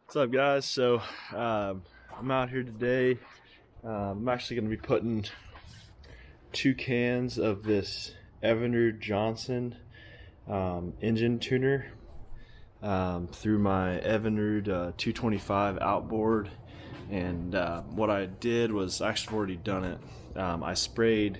What's up, guys? So I'm out here today. I'm actually going to be putting 2 cans of this Evinrude Johnson engine tuner through my Evinrude 225 outboard. And what I did was, actually I've already done it. I sprayed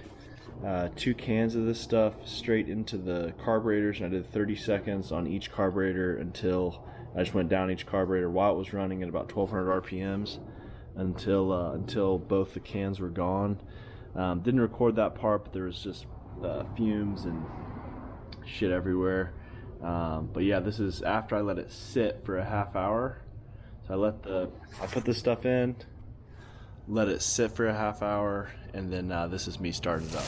2 cans of this stuff straight into the carburetors, and I did 30 seconds on each carburetor until I just went down each carburetor while it was running at about 1200 RPMs until both the cans were gone. Didn't record that part, but there was just fumes and shit everywhere. But yeah, this is after I let it sit for a half hour. So I put this stuff in, let it sit for a half hour, and then this is me starting it up.